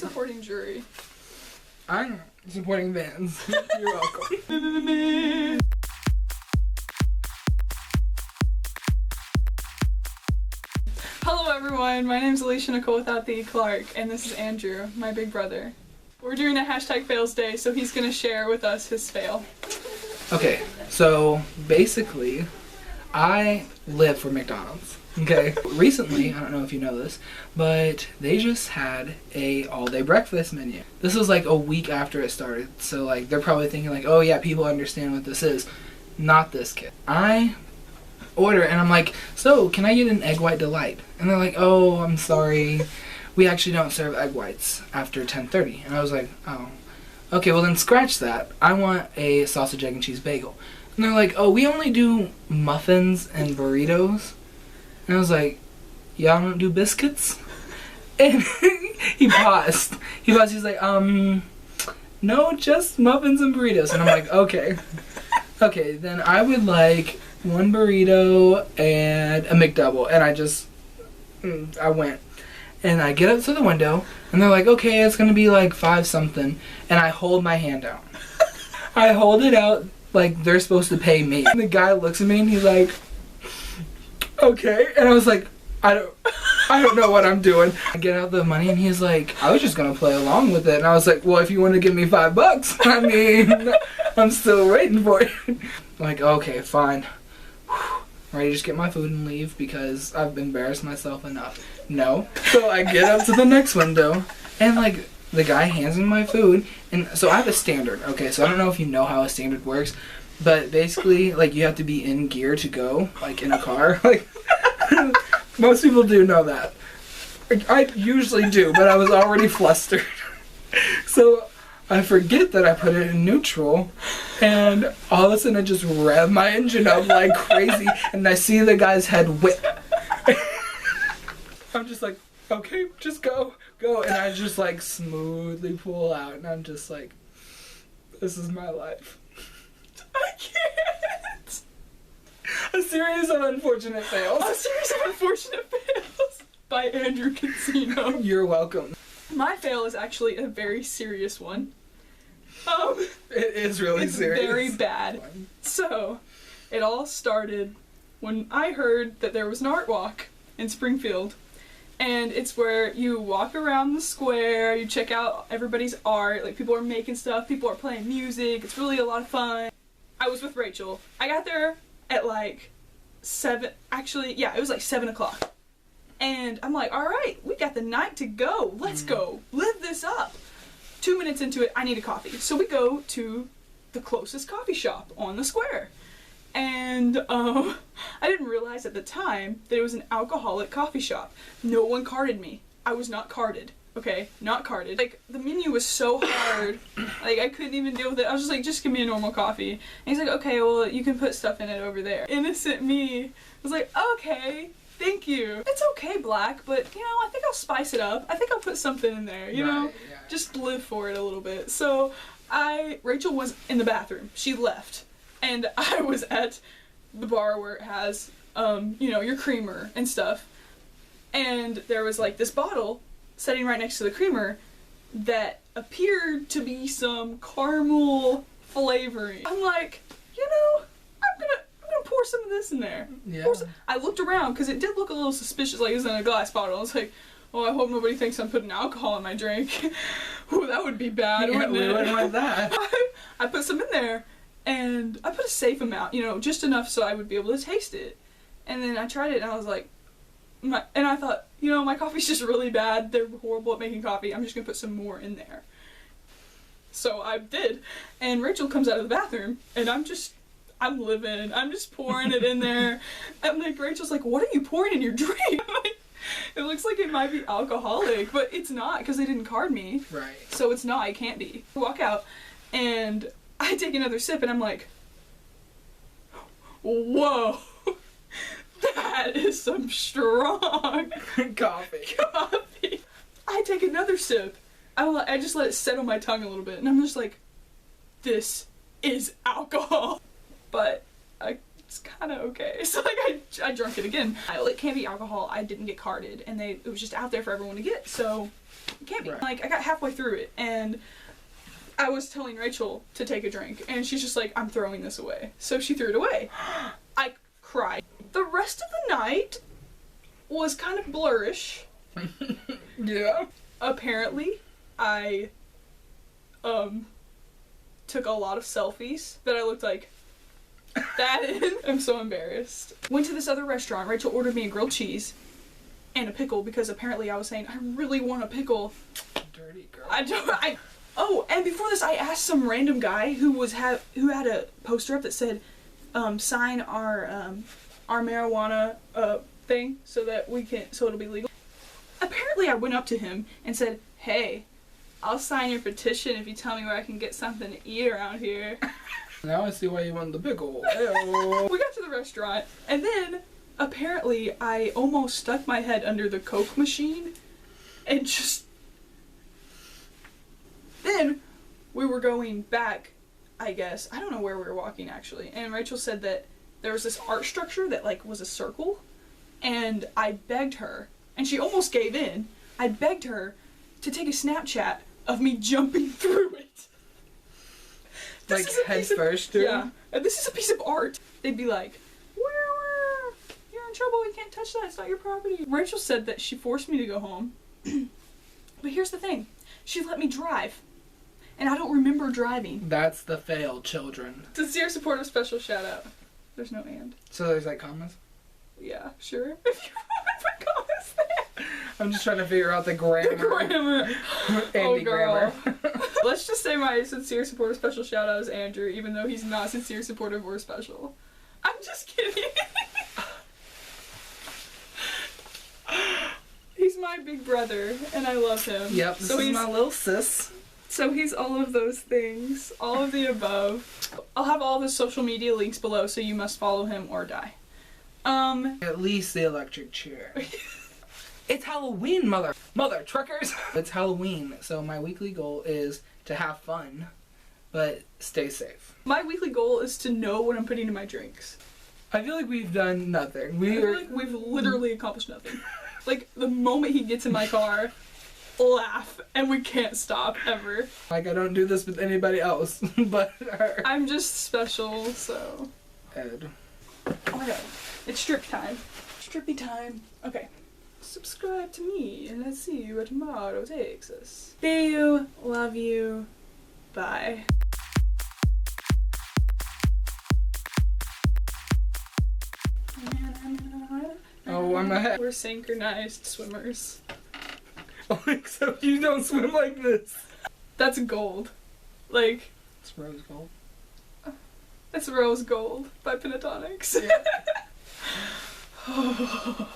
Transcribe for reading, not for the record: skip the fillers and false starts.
supporting jury. I'm supporting Vans. You're welcome. Hello everyone, my name's Alicia Nicole without the E. Clark, and this is Andrew, my big brother. We're doing a hashtag fails day, so he's gonna share with us his fail. Okay, so basically, I live for McDonald's. Okay, recently, I don't know if you know this, but they just had a all-day breakfast menu. This was like a week after it started, so like they're probably thinking like, oh yeah, people understand what this is. Not this kid. I order and I'm like, so can I get an egg white delight? And they're like, oh, I'm sorry, we actually don't serve egg whites after 10:30. And I was like, oh, okay, well then scratch that. I want a sausage, egg, and cheese bagel. And they're like, oh, we only do muffins and burritos. And I was like, y'all don't do biscuits? And he paused. He's like, no, just muffins and burritos. And I'm like, okay. Okay, then I would like one burrito and a McDouble. And I went. And I get up to the window, and they're like, okay, it's gonna be like 5 something. And I hold my hand out. I hold it out like they're supposed to pay me. And the guy looks at me and he's like, okay. And I was like, I don't know what I'm doing. I get out the money and he's like, I was just gonna play along with it. And I was like, well, if you want to give me $5, I mean, I'm still waiting for it. Like, okay, fine. Ready to just get my food and leave because I've embarrassed myself enough. No. So I get up to the next window and like the guy hands me my food. And so I have a standard. Okay, so I don't know if you know how a standard works, but basically like you have to be in gear to go, like in a car. Like most people do know that. I usually do, but I was already flustered. So I forget that I put it in neutral, and all of a sudden I just rev my engine up like crazy, and I see the guy's head whip. I'm just like, okay, just go. And I just like smoothly pull out, and I'm just like, this is my life. I can't! A series of unfortunate fails. A series of unfortunate fails by Andrew Casino. You're welcome. My fail is actually a very serious one. It is really serious. It's very bad. So, it all started when I heard that there was an art walk in Springfield. And it's where you walk around the square, you check out everybody's art, like people are making stuff, people are playing music, it's really a lot of fun. I was with Rachel. I got there at like 7, actually, yeah, it was like 7 o'clock. And I'm like, alright, we got the night to go, let's go, live this up. 2 minutes into it, I need a coffee. So we go to the closest coffee shop on the square. And I didn't realize at the time that it was an alcoholic coffee shop. No one carded me. I was not carded. Okay? Not carded. Like, the menu was so hard. Like, I couldn't even deal with it. I was just like, just give me a normal coffee. And he's like, okay, well, you can put stuff in it over there. Innocent me was like, okay, thank you. It's okay, Black, but, you know, I think I'll spice it up. I think I'll put something in there, you know? Yeah. Just live for it a little bit. So, Rachel was in the bathroom. She left. And I was at the bar where it has, you know, your creamer and stuff. And there was, like, this bottle sitting right next to the creamer that appeared to be some caramel flavoring. I'm like, you know, I'm gonna pour some of this in there. Yeah. I looked around because it did look a little suspicious, like it was in a glass bottle. I was like, oh, I hope nobody thinks I'm putting alcohol in my drink. Ooh, that would be bad, wouldn't it? We wouldn't want that. I put some in there, and I put a safe amount, you know, just enough so I would be able to taste it. And then I tried it, and I was like, and I thought, you know, my coffee's just really bad. They're horrible at making coffee. I'm just gonna put some more in there. So I did, and Rachel comes out of the bathroom, and I'm just pouring it in there. And like, Rachel's like, what are you pouring in your drink? It looks like it might be alcoholic, but it's not because they didn't card me. Right. So it's not, it can't be. I walk out, and I take another sip, and I'm like, whoa, that is some strong coffee. I take another sip. I just let it set on my tongue a little bit, and I'm just like, this is alcohol. But I it's kind of okay. So like I drank it again. It can't be alcohol. I didn't get carded, and it was just out there for everyone to get. So it can't be. Right. Like I got halfway through it, and I was telling Rachel to take a drink, and she's just like, I'm throwing this away. So she threw it away. I cried. The rest of the night was kind of blurrish. Yeah. Apparently, I took a lot of selfies that I looked like that in. I'm so embarrassed. Went to this other restaurant. Rachel ordered me a grilled cheese and a pickle because apparently I was saying, I really want a pickle. Dirty girl. Oh, and before this, I asked some random guy who had a poster up that said, sign our marijuana thing so it'll be legal. Apparently, I went up to him and said, hey, I'll sign your petition if you tell me where I can get something to eat around here. Now I see why you want the pickle. We got to the restaurant, and then apparently I almost stuck my head under the Coke machine and just. Then we were going back, I guess. I don't know where we were walking actually. And Rachel said that there was this art structure that like was a circle, and I begged her, and she almost gave in. I begged her to take a Snapchat of me jumping through it. Like head first, too? Yeah. And this is a piece of art. They'd be like, where? You're in trouble. You can't touch that. It's not your property. Rachel said that she forced me to go home. But here's the thing. She let me drive. And I don't remember driving. That's the fail, children. Sincere supportive special shout out. There's no and. So there's like commas? Yeah, sure. If you want to put commas there. I'm just trying to figure out the grammar. The grammar. Andy girl. grammar. Let's just say my sincere supportive special shout out is Andrew, even though he's not sincere, supportive, or special. I'm just kidding. He's my big brother, and I love him. Yep, this is my little sis. So he's all of those things, all of the above. I'll have all of his social media links below, so you must follow him or die. At least the electric chair. It's Halloween, mother truckers. It's Halloween, so my weekly goal is to have fun, but stay safe. My weekly goal is to know what I'm putting in my drinks. I feel like we've done nothing. I feel like we've literally accomplished nothing. Like, the moment he gets in my car, laugh, and we can't stop, ever. Like, I don't do this with anybody else, but her. I'm just special, so. Ed. Oh my god. It's strip time. Strippy time. Okay. Subscribe to me, and let's see where tomorrow takes us. See you. Love you. Bye. Oh, I'm ahead. We're synchronized swimmers. Oh, except you don't swim like this. That's gold. Like, It's rose gold. it's rose gold by Pentatonics. Yeah.